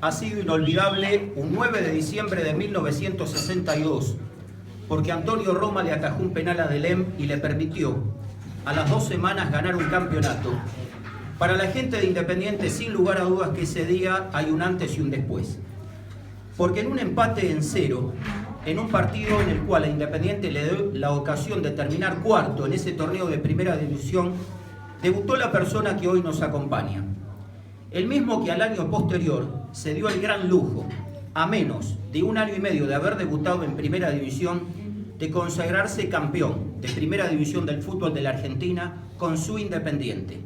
ha sido inolvidable un 9 de diciembre de 1962, porque Antonio Roma le atajó un penal a Delem y le permitió a las 2 semanas ganar un campeonato. Para la gente de Independiente, sin lugar a dudas que ese día hay un antes y un después. Porque en un empate en 0, en un partido en el cual a Independiente le dio la ocasión de terminar cuarto en ese torneo de primera división, debutó la persona que hoy nos acompaña. El mismo que al año posterior se dio el gran lujo, a menos de 1 año y medio de haber debutado en primera división, de consagrarse campeón de primera división del fútbol de la Argentina con su Independiente,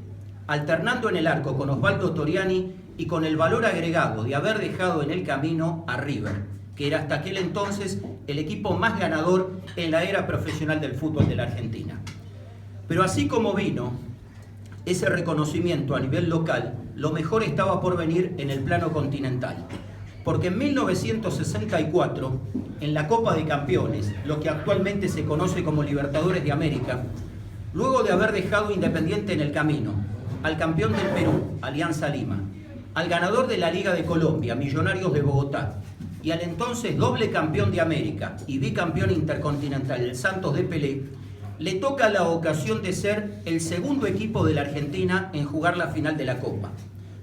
alternando en el arco con Osvaldo Toriani y con el valor agregado de haber dejado en el camino a River, que era hasta aquel entonces el equipo más ganador en la era profesional del fútbol de la Argentina. Pero así como vino ese reconocimiento a nivel local, lo mejor estaba por venir en el plano continental. Porque en 1964, en la Copa de Campeones, lo que actualmente se conoce como Libertadores de América, luego de haber dejado Independiente en el camino, al campeón del Perú, Alianza Lima, al ganador de la Liga de Colombia, Millonarios de Bogotá, y al entonces doble campeón de América y bicampeón intercontinental, el Santos de Pelé, le toca la ocasión de ser el segundo equipo de la Argentina en jugar la final de la Copa.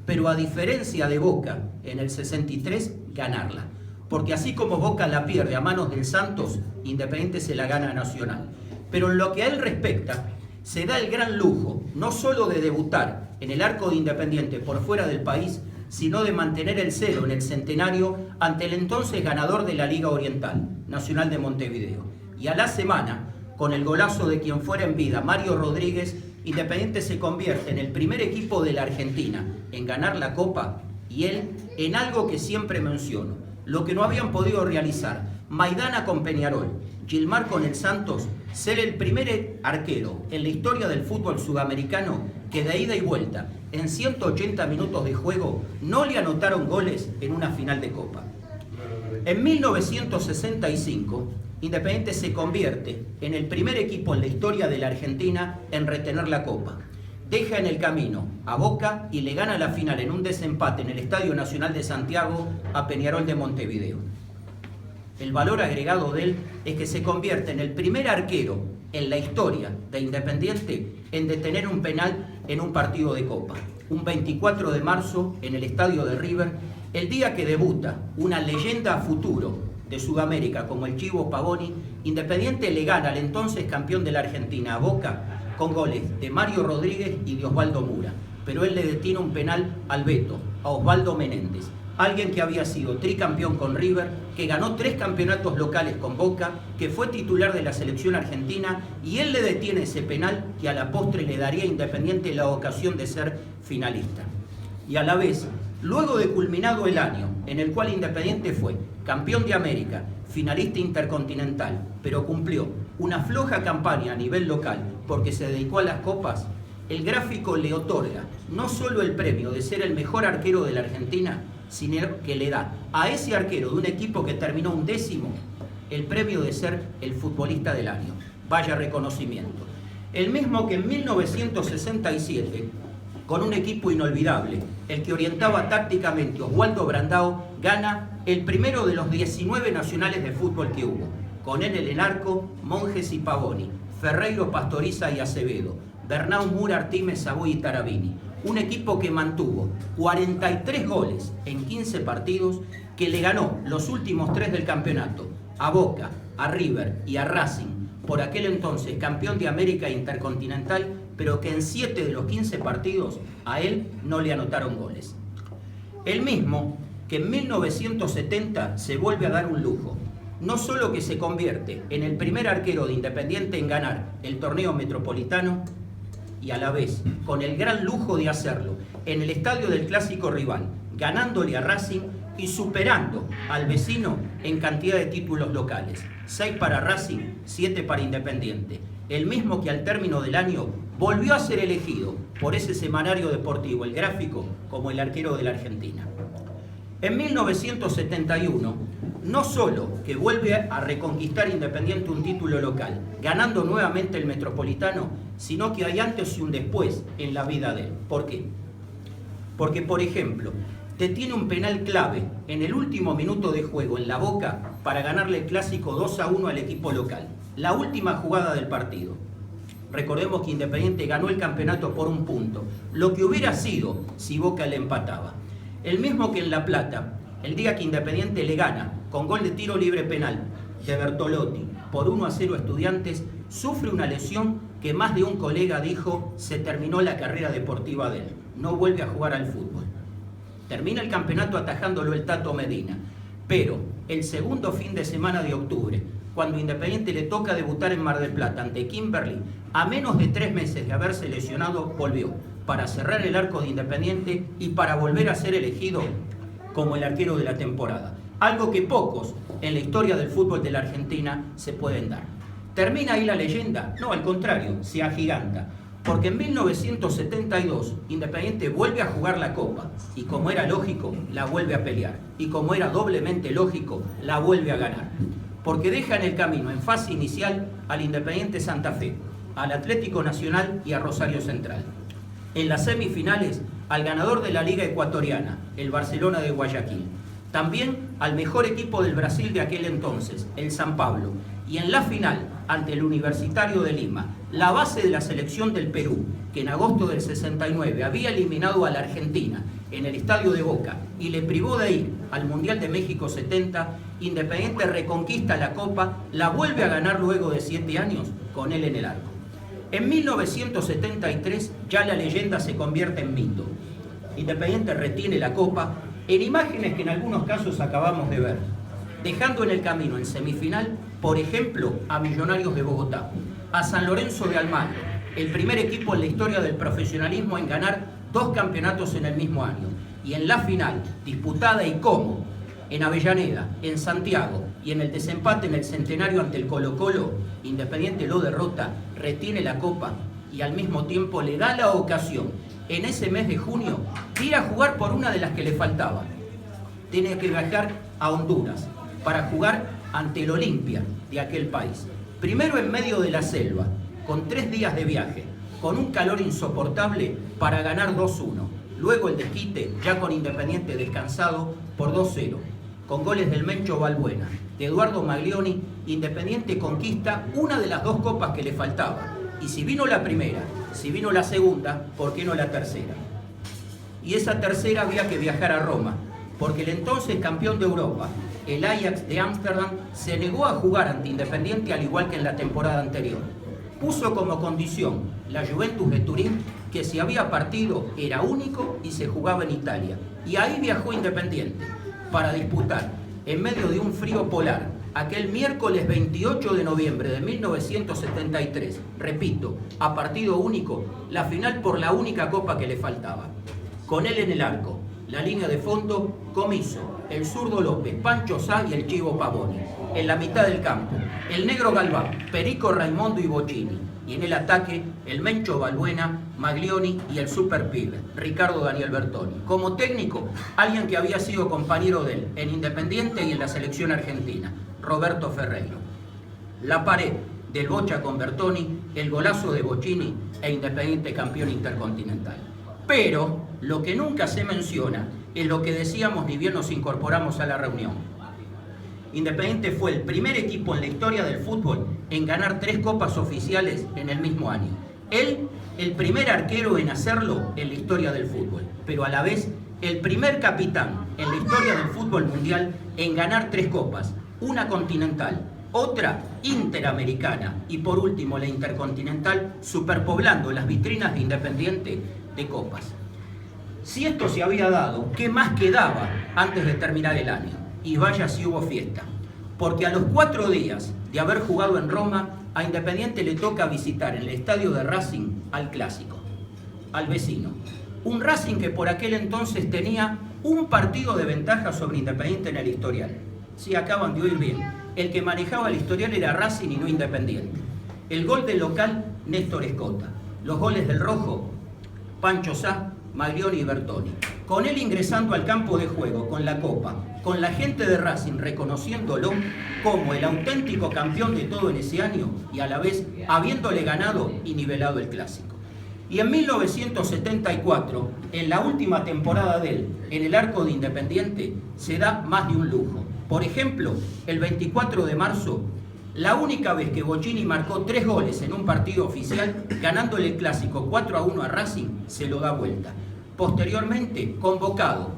Pero a diferencia de Boca, en el 63, ganarla. Porque así como Boca la pierde a manos del Santos, Independiente se la gana a Nacional. Pero en lo que a él respecta, se da el gran lujo, no solo de debutar en el arco de Independiente por fuera del país, sino de mantener el 0 en el centenario ante el entonces ganador de la Liga Oriental, Nacional de Montevideo. Y a la semana, con el golazo de quien fuera en vida, Mario Rodríguez, Independiente se convierte en el primer equipo de la Argentina en ganar la Copa, y él en algo que siempre menciono, lo que no habían podido realizar Maidana con Peñarol, Gilmar con el Santos, ser el primer arquero en la historia del fútbol sudamericano que de ida y vuelta, en 180 minutos de juego, no le anotaron goles en una final de Copa. En 1965, Independiente se convierte en el primer equipo en la historia de la Argentina en retener la Copa. Deja en el camino a Boca y le gana la final en un desempate en el Estadio Nacional de Santiago a Peñarol de Montevideo. El valor agregado de él es que se convierte en el primer arquero en la historia de Independiente en detener un penal en un partido de Copa. Un 24 de marzo en el estadio de River, el día que debuta una leyenda a futuro de Sudamérica como el Chivo Pavoni, Independiente le gana al entonces campeón de la Argentina a Boca con goles de Mario Rodríguez y de Osvaldo Mura. Pero él le detiene un penal al Beto, a Osvaldo Menéndez, alguien que había sido tricampeón con River, que ganó 3 campeonatos locales con Boca, que fue titular de la selección argentina, y él le detiene ese penal que a la postre le daría a Independiente la ocasión de ser finalista. Y a la vez, luego de culminado el año en el cual Independiente fue campeón de América, finalista intercontinental, pero cumplió una floja campaña a nivel local porque se dedicó a las copas, el gráfico le otorga no solo el premio de ser el mejor arquero de la Argentina, sino que le da a ese arquero de un equipo que terminó 11º el premio de ser el futbolista del año. Vaya reconocimiento. El mismo que en 1967, con un equipo inolvidable, el que orientaba tácticamente Oswaldo Brandao, gana el primero de los 19 nacionales de fútbol que hubo. Con él en el arco, Monjes y Pavoni, Ferreiro, Pastoriza y Acevedo, Bernau, Mura, Artimes, Savoy y Tarabini. Un equipo que mantuvo 43 goles en 15 partidos, que le ganó los últimos 3 del campeonato, a Boca, a River y a Racing, por aquel entonces campeón de América Intercontinental, pero que en 7 de los 15 partidos a él no le anotaron goles. El mismo que en 1970 se vuelve a dar un lujo, no solo que se convierte en el primer arquero de Independiente en ganar el torneo metropolitano, y a la vez con el gran lujo de hacerlo en el estadio del clásico rival, ganándole a Racing y superando al vecino en cantidad de títulos locales, 6 para Racing, 7 para Independiente, el mismo que al término del año volvió a ser elegido por ese semanario deportivo, El Gráfico, como el arquero de la Argentina. En 1971, no solo que vuelve a reconquistar Independiente un título local, ganando nuevamente el Metropolitano, sino que hay antes y un después en la vida de él. ¿Por qué? Porque, por ejemplo, te tiene un penal clave en el último minuto de juego en la Boca para ganarle el clásico 2-1 al equipo local. La última jugada del partido. Recordemos que Independiente ganó el campeonato por un punto, lo que hubiera sido si Boca le empataba. El mismo que en La Plata, el día que Independiente le gana con gol de tiro libre penal de Bertolotti por 1-0 a Estudiantes, sufre una lesión que más de un colega dijo se terminó la carrera deportiva de él. No vuelve a jugar al fútbol. Termina el campeonato atajándolo el Tato Medina, pero el segundo fin de semana de octubre, cuando Independiente le toca debutar en Mar del Plata ante Kimberly, a menos de 3 meses de haberse lesionado, volvió para cerrar el arco de Independiente y para volver a ser elegido como el arquero de la temporada. Algo que pocos en la historia del fútbol de la Argentina se pueden dar. ¿Termina ahí la leyenda? No, al contrario, se agiganta. Porque en 1972 Independiente vuelve a jugar la Copa y como era lógico, la vuelve a pelear. Y como era doblemente lógico, la vuelve a ganar. Porque deja en el camino, en fase inicial, al Independiente Santa Fe, al Atlético Nacional y a Rosario Central. En las semifinales, al ganador de la Liga Ecuatoriana, el Barcelona de Guayaquil. También al mejor equipo del Brasil de aquel entonces, el San Pablo. Y en la final, ante el Universitario de Lima, la base de la selección del Perú, que en agosto del 69 había eliminado a la Argentina en el Estadio de Boca y le privó de ir al Mundial de México 70, Independiente reconquista la Copa, la vuelve a ganar luego de 7 años con él en el arco. En 1973 ya la leyenda se convierte en mito. Independiente retiene la Copa en imágenes que en algunos casos acabamos de ver, dejando en el camino en semifinal, por ejemplo, a Millonarios de Bogotá, a San Lorenzo de Almagro, el primer equipo en la historia del profesionalismo en ganar 2 campeonatos en el mismo año, y en la final, disputada y como, en Avellaneda, en Santiago y en el desempate en el Centenario ante el Colo-Colo, Independiente lo derrota, retiene la Copa y al mismo tiempo le da la ocasión, en ese mes de junio, de ir a jugar por una de las que le faltaba. Tiene que viajar a Honduras para jugar ante el Olimpia de aquel país. Primero en medio de la selva, con 3 días de viaje, con un calor insoportable para ganar 2-1. Luego el desquite, ya con Independiente descansado, por 2-0. Con goles del Mencho Balbuena, de Eduardo Maglioni, Independiente conquista una de las 2 copas que le faltaba. Y si vino la primera, si vino la segunda, ¿por qué no la tercera? Y esa tercera había que viajar a Roma, porque el entonces campeón de Europa, el Ajax de Ámsterdam, se negó a jugar ante Independiente al igual que en la temporada anterior. Puso como condición la Juventus de Turín que si había partido era único y se jugaba en Italia. Y ahí viajó Independiente para disputar en medio de un frío polar aquel miércoles 28 de noviembre de 1973, repito, a partido único, la final por la única copa que le faltaba. Con él en el arco, la línea de fondo, Comiso, el zurdo López, Pancho Sá y el Chivo Pavoni. En la mitad del campo, el negro Galván, Perico Raimondo y Bocchini. Y en el ataque, el Mencho Balbuena, Maglioni y el super pibe, Ricardo Daniel Bertoni. Como técnico, alguien que había sido compañero de él en Independiente y en la selección argentina, Roberto Ferreiro. La pared del Bocha con Bertoni, el golazo de Bocchini e Independiente campeón intercontinental. Pero lo que nunca se menciona es lo que decíamos ni bien nos incorporamos a la reunión. Independiente fue el primer equipo en la historia del fútbol en ganar 3 copas oficiales en el mismo año. Él, el primer arquero en hacerlo en la historia del fútbol, pero a la vez el primer capitán en la historia del fútbol mundial en ganar 3 copas, una continental, otra interamericana y por último la intercontinental, superpoblando las vitrinas de Independiente de copas. Si esto se había dado, ¿qué más quedaba antes de terminar el año? Y vaya si hubo fiesta, porque a los 4 días de haber jugado en Roma, a Independiente le toca visitar el estadio de Racing al clásico, al vecino. Un Racing que por aquel entonces tenía un partido de ventaja sobre Independiente en el historial. Sí, acaban de oír bien, el que manejaba el historial era Racing y no Independiente. El gol del local, Néstor Escota. Los goles del rojo, Pancho Sá, Maglioni y Bertoni. Con él ingresando al campo de juego, con la copa, con la gente de Racing reconociéndolo como el auténtico campeón de todo en ese año y a la vez habiéndole ganado y nivelado el clásico. Y en 1974, en la última temporada de él, en el arco de Independiente, se da más de un lujo. Por ejemplo, el 24 de marzo, la única vez que Bocchini marcó 3 goles en un partido oficial, ganándole el clásico 4-1 a Racing, se lo da vuelta. Posteriormente, convocado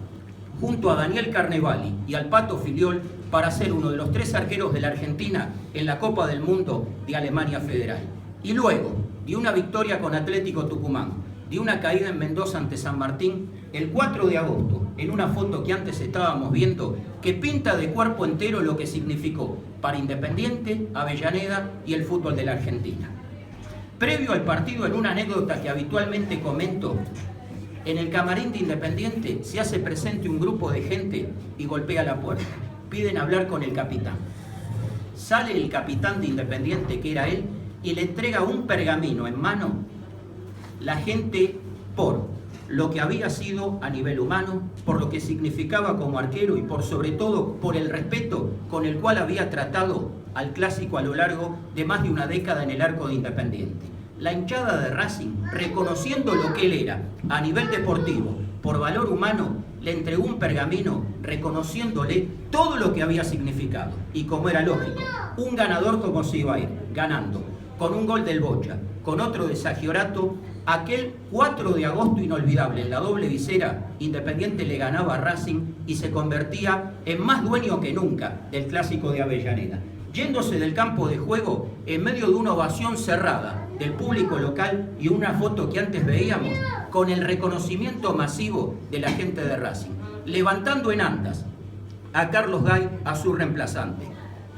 junto a Daniel Carnevali y al Pato Filiol para ser uno de los 3 arqueros de la Argentina en la Copa del Mundo de Alemania Federal. Y luego, de una victoria con Atlético Tucumán, de una caída en Mendoza ante San Martín, el 4 de agosto, en una foto que antes estábamos viendo, que pinta de cuerpo entero lo que significó para Independiente, Avellaneda y el fútbol de la Argentina. Previo al partido, en una anécdota que habitualmente comento, en el camarín de Independiente se hace presente un grupo de gente y golpea la puerta. Piden hablar con el capitán. Sale el capitán de Independiente, que era él, y le entrega un pergamino en mano. La gente, por lo que había sido a nivel humano, por lo que significaba como arquero y por sobre todo por el respeto con el cual había tratado al clásico a lo largo de más de una década en el arco de Independiente. La hinchada de Racing, reconociendo lo que él era a nivel deportivo, por valor humano, le entregó un pergamino reconociéndole todo lo que había significado. Y como era lógico, un ganador como se iba a ir, ganando, con un gol del Bocha, con otro de Sagiorato, aquel 4 de agosto inolvidable, en la doble visera, Independiente le ganaba a Racing y se convertía en más dueño que nunca del clásico de Avellaneda. Yéndose del campo de juego en medio de una ovación cerrada del público local y una foto que antes veíamos con el reconocimiento masivo de la gente de Racing, levantando en andas a Carlos Gay, a su reemplazante.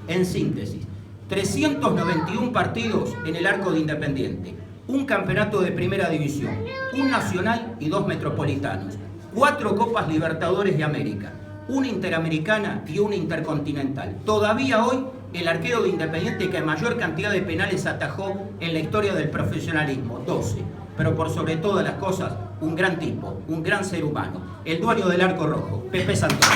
En síntesis, 391 partidos en el arco de Independiente, un campeonato de primera división, un nacional y 2 metropolitanos, 4 Copas Libertadores de América, una Interamericana y una Intercontinental. Todavía hoy el arquero de Independiente que mayor cantidad de penales atajó en la historia del profesionalismo, 12. Pero por sobre todas las cosas, un gran tipo, un gran ser humano, el dueño del arco rojo, Pepe Santoro.